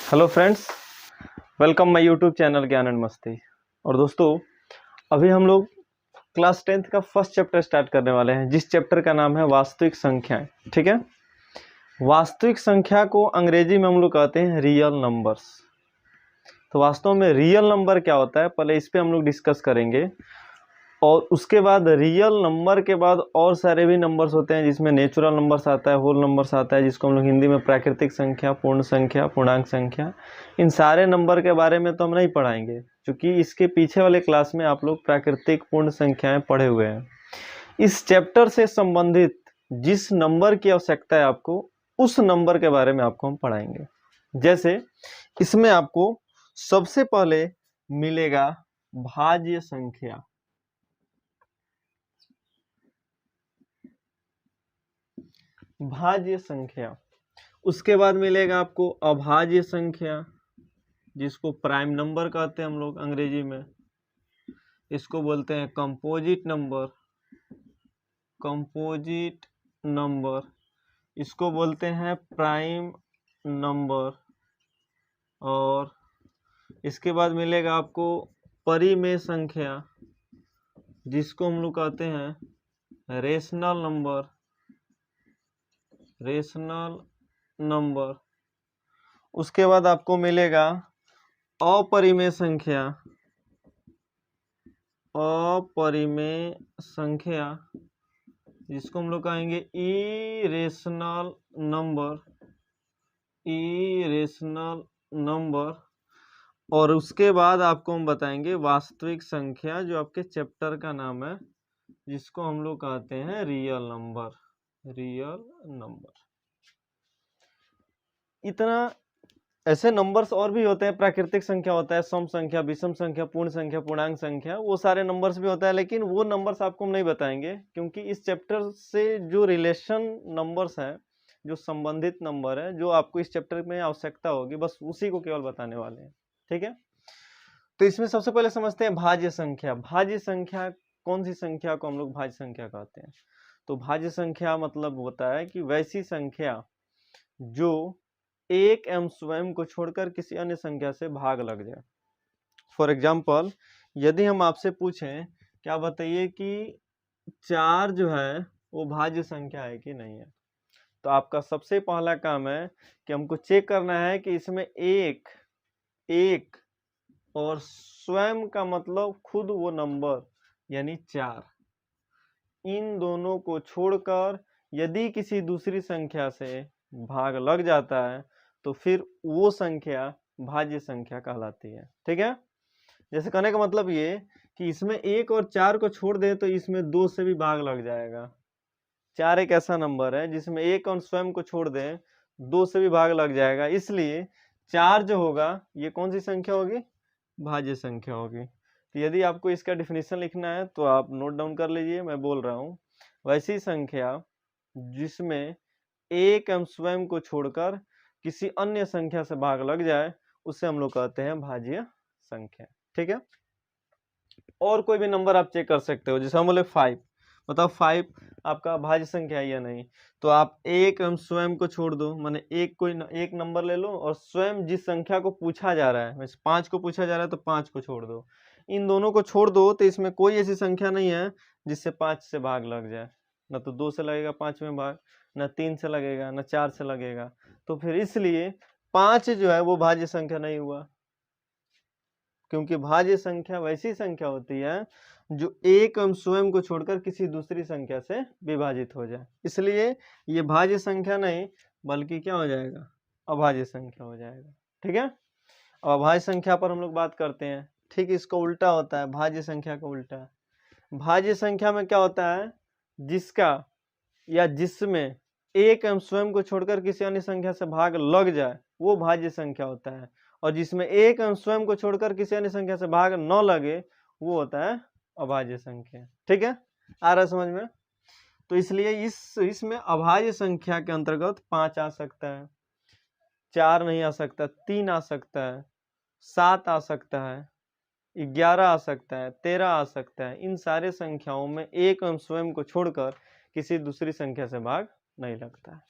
Hello friends, welcome my YouTube channel ज्ञान and मस्ती। और दोस्तों, अभी हम लोग क्लास 10th का फर्स्ट चैप्टर स्टार्ट करने वाले हैं, जिस चैप्टर का नाम है वास्तविक संख्याएं। ठीक है, वास्तविक संख्या को अंग्रेजी में हम लोग कहते हैं रियल नंबर्स। तो वास्तव में रियल नंबर क्या होता है, पहले इस पे हम लोग डिस्कस करेंगे। और उसके बाद रियल नंबर के बाद और सारे भी नंबर्स होते हैं, जिसमें नेचुरल नंबर्स आता है, होल नंबर्स आता है, जिसको हम लोग हिंदी में प्राकृतिक संख्या, पूर्ण संख्या, पूर्णांक संख्या। इन सारे नंबर के बारे में तो हम नहीं पढ़ाएंगे, क्योंकि इसके पीछे वाले क्लास में आप लोग प्राकृतिक पूर्ण संख्याएं पढ़े हुए हैं। इस चैप्टर से संबंधित जिस नंबर की आवश्यकता है आपको, उस नंबर के बारे में आपको हम पढ़ाएंगे। जैसे इसमें आपको सबसे पहले मिलेगा भाज्य संख्या। भाज्य संख्या, उसके बाद मिलेगा आपको अभाज्य संख्या, जिसको प्राइम नंबर कहते हैं हम लोग अंग्रेजी में। इसको बोलते हैं कंपोजिट नंबर, कंपोजिट नंबर। इसको बोलते हैं प्राइम नंबर। और इसके बाद मिलेगा आपको परिमेय संख्या, जिसको हम लोग कहते हैं रेशनल नंबर, रेशनल नंबर। उसके बाद आपको मिलेगा अपरिमेय संख्या, अपरिमेय संख्या, जिसको हम लोग कहेंगे इरेशनल नंबर, इरेशनल नंबर। और उसके बाद आपको हम बताएंगे वास्तविक संख्या, जो आपके चैप्टर का नाम है, जिसको हम लोग कहते हैं रियल नंबर, रियल नंबर। इतना ऐसे नंबर्स और भी होते हैं, प्राकृतिक संख्या होता है, सम संख्या, विषम संख्या, पूर्ण संख्या, पूर्णांक संख्या, वो सारे नंबर्स भी होता है। लेकिन वो नंबर्स आपको हम नहीं बताएंगे, क्योंकि इस चैप्टर से जो रिलेशन नंबर्स हैं, जो संबंधित नंबर है, जो आपको इस चैप्टर में आवश्यकता होगी, बस उसी को केवल बताने वाले हैं। ठीक है, तो इसमें सबसे पहले समझते हैं भाज्य संख्या। भाज्य संख्या, कौन सी संख्या को हम लोग भाज्य संख्या कहते हैं? तो भाज्य संख्या मतलब होता है कि वैसी संख्या जो एक एवं स्वयं को छोड़कर किसी अन्य संख्या से भाग लग जाए। फॉर एग्जाम्पल, यदि हम आपसे पूछें, क्या बताइए कि 4 जो है वो भाज्य संख्या है कि नहीं है, तो आपका सबसे पहला काम है कि हमको चेक करना है कि इसमें एक और स्वयं का मतलब खुद वो नंबर यानी 4, इन दोनों को छोड़कर यदि किसी दूसरी संख्या से भाग लग जाता है, तो फिर वो संख्या भाज्य संख्या कहलाती है। ठीक है, जैसे कहने का मतलब ये कि इसमें 1 और 4 को छोड़ दे तो इसमें 2 से भी भाग लग जाएगा। 4 एक ऐसा नंबर है जिसमें 1 और स्वयं को छोड़ दे 2 से भी भाग लग जाएगा, इसलिए 4 जो होगा ये कौन सी संख्या होगी? भाज्य संख्या होगी। तो यदि आपको इसका डिफिनीशन लिखना है तो आप नोट डाउन कर लीजिए, मैं बोल रहा हूँ। वैसी संख्या जिसमें 1 एवं स्वयं को छोड़कर किसी अन्य संख्या से भाग लग जाए, उसे हम लोग कहते हैं भाज्य संख्या। ठीक है, और कोई भी नंबर आप चेक कर सकते हो, जैसे हम बोले 5, बताओ 5 आपका भाज्य संख्या है या नहीं? तो आप 1 एवं स्वयं को छोड़ दो, माने एक नंबर ले लो और स्वयं जिस संख्या को पूछा जा रहा है, 5 को पूछा जा रहा है तो 5 को छोड़ दो। इन दोनों को छोड़ दो तो इसमें कोई ऐसी संख्या नहीं है जिससे 5 से भाग लग जाए। न तो 2 से लगेगा 5 में भाग, न 3 से लगेगा, न 4 से लगेगा। तो फिर इसलिए 5 जो है वो भाज्य संख्या नहीं हुआ, क्योंकि भाज्य संख्या वैसी संख्या होती है जो एक एवं स्वयं को छोड़कर किसी दूसरी संख्या से विभाजित हो जाए, इसलिए ये भाज्य संख्या नहीं बल्कि क्या हो जाएगा? अभाज्य संख्या हो जाएगा। ठीक है, अब अभाज्य संख्या पर हम लोग बात करते हैं। ठीक, इसका उल्टा होता है, भाज्य संख्या का उल्टा। भाज्य संख्या में क्या होता है? जिसका या जिसमें एक एवं स्वयं को छोड़कर किसी अन्य संख्या से भाग लग जाए वो भाज्य संख्या होता है, और जिसमें एक एवं स्वयं को छोड़कर किसी अन्य संख्या से भाग न लगे वो होता है अभाज्य संख्या। ठीक है, आ रहा है समझ में? तो इसलिए इसमें अभाज्य संख्या के अंतर्गत 5 आ सकता है, 4 नहीं आ सकता, 3 आ सकता है, 7 आ सकता है, 11 आ सकता है, 13 आ सकता है। इन सारे संख्याओं में एक एवं स्वयं को छोड़कर किसी दूसरी संख्या से भाग नहीं लगता है,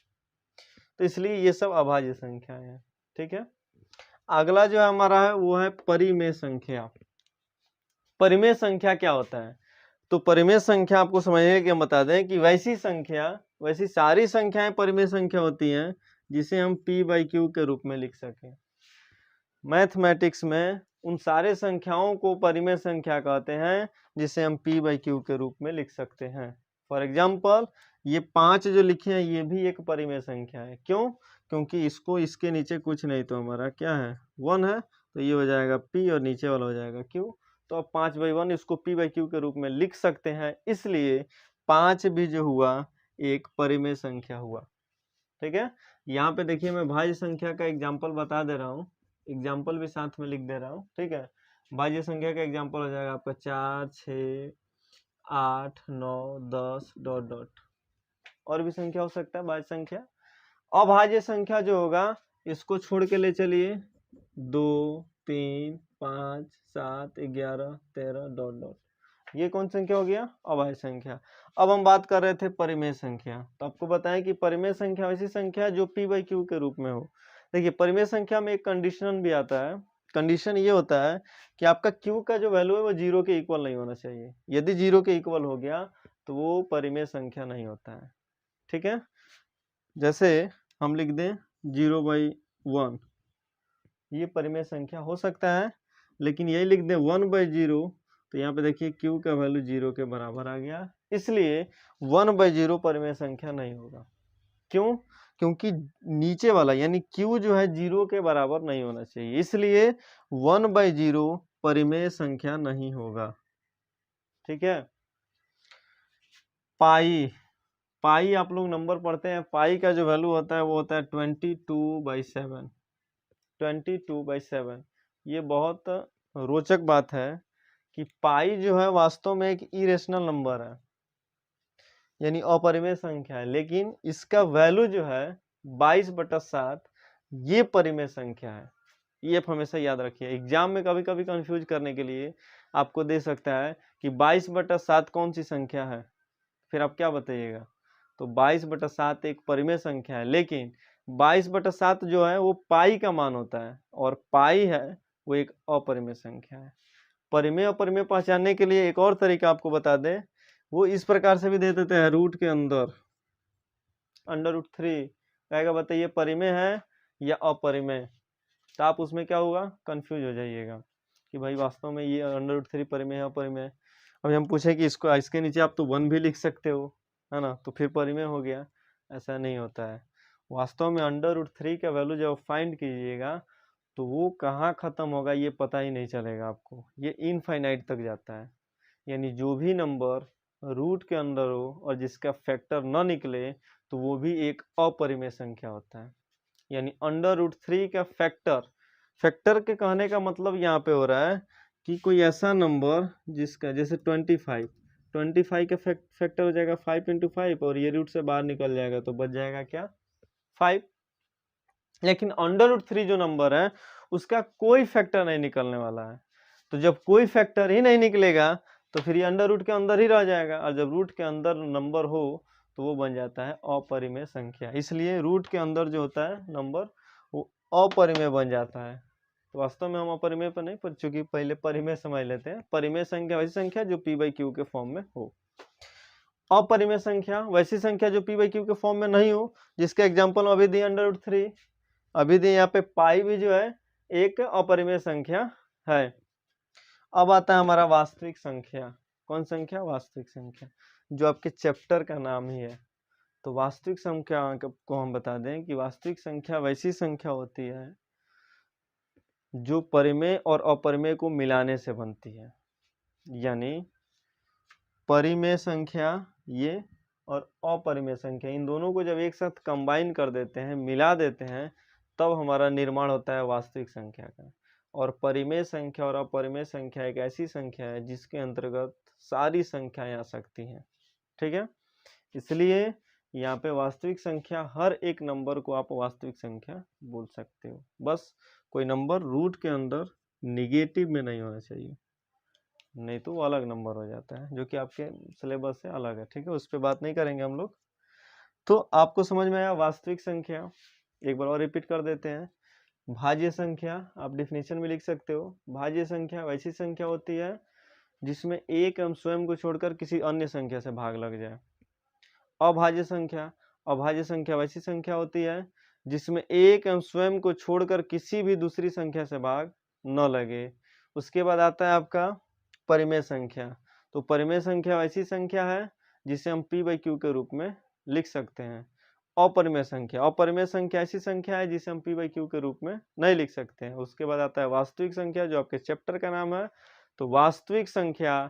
तो इसलिए ये सब अभाज्य संख्याएं हैं। ठीक है, अगला जो हमारा है वो है परिमेय संख्या। परिमेय संख्या क्या होता है? तो परिमेय संख्या आपको समझने के हम बता दें कि वैसी सारी संख्याएं परिमेय संख्या होती हैं जिसे हम p/q के रूप में लिख सकें। मैथमेटिक्स में उन सारे संख्याओं को परिमेय संख्या कहते हैं जिसे हम p/q के रूप में लिख सकते हैं। फॉर एग्जाम्पल ये 5 जो लिखे हैं ये भी एक परिमेय संख्या है। क्यों? क्योंकि इसके नीचे कुछ नहीं तो हमारा क्या है 1 है, तो ये हो जाएगा p और नीचे वाला हो जाएगा q। तो अब 5/1 इसको p/q के रूप में लिख सकते हैं, इसलिए 5 भी जो हुआ एक परिमेय संख्या हुआ। ठीक है, यहाँ पे देखिए मैं भाज्य संख्या का एग्जाम्पल बता दे रहा हूँ, एग्जाम्पल भी साथ में लिख दे रहा हूँ। ठीक है, भाज्य संख्या का एग्जाम्पल हो जाएगा आपका 4, 6, 8, 9, 10 ... और भी संख्या हो सकता है भाज्य संख्या। अभाज्य संख्या जो होगा इसको छोड़ के ले चलिए 2, 3, 5, 7, 11, 13 ... ये कौन संख्या हो गया? अभाज्य संख्या। अब हम बात कर रहे थे परिमेय संख्या, तो आपको बताएं कि परिमेय संख्या वैसी संख्या है जो p/q के रूप में हो। देखिए परिमेय संख्या में एक कंडीशन भी आता है। कंडीशन ये होता है कि आपका q का जो वैल्यू है वो 0 के इक्वल नहीं होना चाहिए। यदि 0 के इक्वल हो गया तो वो परिमेय संख्या नहीं होता है। ठीक है, जैसे हम लिख दें 0/1, ये परिमेय संख्या हो सकता है, लेकिन यही लिख दें 1/0, तो यहाँ पे देखिए q का वैल्यू 0 के बराबर आ गया, इसलिए 1/0 परिमेय संख्या नहीं होगा। क्यों? क्योंकि नीचे वाला यानी q जो है 0 के बराबर नहीं होना चाहिए, इसलिए 1/0 परिमेय संख्या नहीं होगा। ठीक है, पाई आप लोग नंबर पढ़ते हैं, पाई का जो वैल्यू होता है वो होता है 22/7। 22/7। ये बहुत रोचक बात है कि पाई जो है वास्तव में एक इरेशनल नंबर है, यानी अपरिमेय संख्या है, लेकिन इसका वैल्यू जो है 22/7 ये परिमेय संख्या है। ये आप हमेशा याद रखिए, एग्जाम में कभी कभी कंफ्यूज करने के लिए आपको दे सकता है कि 22/7 कौन सी संख्या है, फिर आप क्या बताइएगा? तो 22/7 एक परिमेय संख्या है, लेकिन 22/7 जो है वो पाई का मान होता है, और पाई है वो एक अपरिमेय संख्या है। परिमेय अपरिमेय पहचानने के लिए एक और तरीका आपको बता दें, वो इस प्रकार से भी दे देते हैं, रूट के अंदर √3 कहेगा बताइए परिमेय है या अपरिमेय, तो आप उसमें क्या होगा कंफ्यूज हो जाइएगा कि भाई वास्तव में ये √3 परिमेय है अपरिमेय। अभी हम पूछे कि इसके नीचे आप तो 1 भी लिख सकते हो, है ना, तो फिर परिमेय हो गया। ऐसा नहीं होता है। वास्तव में √3 का वैल्यू जब फाइंड कीजिएगा तो वो कहाँ खत्म होगा ये पता ही नहीं चलेगा आपको, ये इनफाइनाइट तक जाता है। यानी जो भी नंबर रूट के अंदर हो और जिसका फैक्टर न निकले तो वो भी एक अपरिमेय संख्या होता है। यानी √3 का फैक्टर के कहने का मतलब यहाँ पे हो रहा है कि कोई ऐसा नंबर जिसका जैसे 25 का फैक्टर हो जाएगा 5 × 5, और ये रूट से बाहर निकल जाएगा तो बच जाएगा क्या 5। लेकिन √3 जो नंबर है उसका कोई फैक्टर नहीं निकलने वाला है, तो जब कोई फैक्टर ही नहीं निकलेगा तो फिर ये अंडर रूट के अंदर ही रह जाएगा, और जब रूट के अंदर नंबर हो तो वो बन जाता है अपरिमेय संख्या। इसलिए रूट के अंदर जो होता है नंबर वो अपरिमेय बन जाता है। तो वास्तव में हम अपरिमेय पर नहीं, पर चूंकि पहले परिमेय समझ लेते हैं। परिमेय संख्या वैसी संख्या जो p/q के फॉर्म में हो। अपरिमेय संख्या वैसी संख्या जो p/q के फॉर्म में नहीं हो, जिसके एग्जाम्पल अभी दिए √3, अभी दिए यहाँ पे पाई भी जो है एक अपरिमेय संख्या है। अब आता है हमारा वास्तविक संख्या। कौन संख्या? वास्तविक संख्या, जो आपके चैप्टर का नाम ही है। तो वास्तविक संख्या को हम बता दें कि वास्तविक संख्या वैसी संख्या होती है जो परिमेय और अपरिमेय को मिलाने से बनती है। यानी परिमेय संख्या ये और अपरिमेय संख्या, इन दोनों को जब एक साथ कंबाइन कर देते हैं, मिला देते हैं, तब हमारा निर्माण होता है वास्तविक संख्या का। और परिमेय संख्या और अपरिमेय संख्या एक ऐसी संख्या है जिसके अंतर्गत सारी संख्याएं आ सकती हैं। ठीक है, इसलिए यहाँ पे वास्तविक संख्या हर एक नंबर को आप वास्तविक संख्या बोल सकते हो, बस कोई नंबर रूट के अंदर निगेटिव में नहीं होना चाहिए, नहीं तो वो अलग नंबर हो जाता है, जो कि आपके सिलेबस से अलग है। ठीक है, उस पर बात नहीं करेंगे हम लोग। तो आपको समझ में आया वास्तविक संख्या? एक बार और रिपीट कर देते हैं। भाज्य संख्या आप डेफिनेशन में लिख सकते हो, भाज्य संख्या वैसी संख्या होती है जिसमें एक एवं स्वयं को छोड़कर किसी अन्य संख्या से भाग लग जाए। अभाज्य संख्या, अभाज्य संख्या वैसी संख्या होती है जिसमें एक एवं स्वयं को छोड़कर किसी भी दूसरी संख्या से भाग न लगे। उसके बाद आता है आपका परिमेय संख्या। तो परिमेय संख्या वैसी संख्या है जिसे हम p/q के रूप में लिख सकते हैं। अपरिमेय संख्या, अपरिमेय संख्या ऐसी संख्या है जिसे हम p/q के रूप में नहीं लिख सकते हैं। उसके बाद आता है वास्तविक संख्या, जो आपके चैप्टर का नाम है। तो वास्तविक संख्या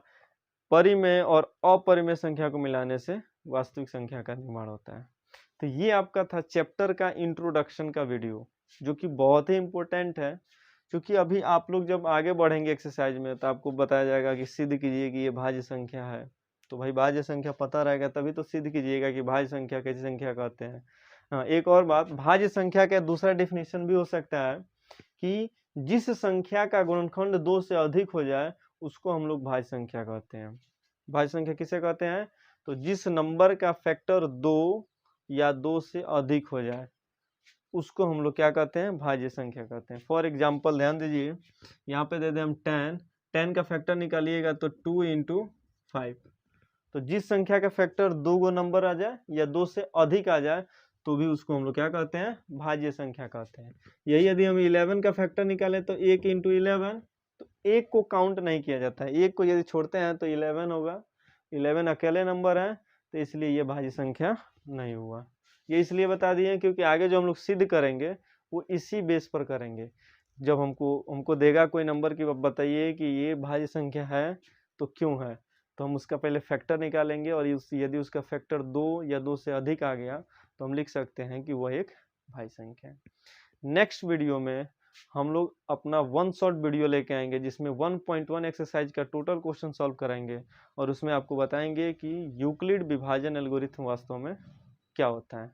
परिमेय और अपरिमेय संख्या को मिलाने से वास्तविक संख्या का निर्माण होता है। तो ये आपका था चैप्टर का इंट्रोडक्शन का वीडियो, जो कि बहुत ही इम्पोर्टेंट है, क्योंकि अभी आप लोग जब आगे बढ़ेंगे एक्सरसाइज में तो आपको बताया जाएगा कि सिद्ध कीजिए कि ये भाज्य संख्या है। तो भाई भाज्य संख्या पता रहेगा तभी तो सिद्ध कीजिएगा कि भाज्य संख्या कैसी संख्या कहते हैं। हाँ, एक और बात, भाज्य संख्या का दूसरा डेफिनेशन भी हो सकता है कि जिस संख्या का गुणनखंड 2 से अधिक हो जाए उसको हम लोग भाज्य संख्या कहते हैं। भाज्य संख्या किसे कहते हैं? तो जिस नंबर का फैक्टर 2 या 2 से अधिक हो जाए उसको हम लोग क्या कहते हैं? भाज्य संख्या कहते हैं। फॉर एग्जाम्पल ध्यान दीजिए, यहाँ पे दे दें हम 10 का फैक्टर निकालिएगा तो 2 × 5। तो जिस संख्या का फैक्टर 2 गो नंबर आ जाए या 2 से अधिक आ जाए तो भी उसको हम लोग क्या कहते हैं? भाज्य संख्या कहते हैं। यही यदि हम 11 का फैक्टर निकालें तो 1 × 11, तो 1 को काउंट नहीं किया जाता है, 1 को यदि छोड़ते हैं तो 11 होगा। 11 अकेले नंबर है तो इसलिए ये भाज्य संख्या नहीं हुआ। ये इसलिए बता दिए क्योंकि आगे जो हम लोग सिद्ध करेंगे वो इसी बेस पर करेंगे। जब हमको देगा कोई नंबर की बताइए कि ये भाज्य संख्या है तो क्यों है, तो हम उसका पहले फैक्टर निकालेंगे और यदि उसका फैक्टर 2 या 2 से अधिक आ गया तो हम लिख सकते हैं कि वह एक भाज्य संख्या है। नेक्स्ट वीडियो में हम लोग अपना 1 शॉर्ट वीडियो लेके आएंगे जिसमें 1.1 एक्सरसाइज का टोटल क्वेश्चन सॉल्व कराएंगे और उसमें आपको बताएंगे कि यूक्लिड विभाजन एल्गोरिथम वास्तव में क्या होता है।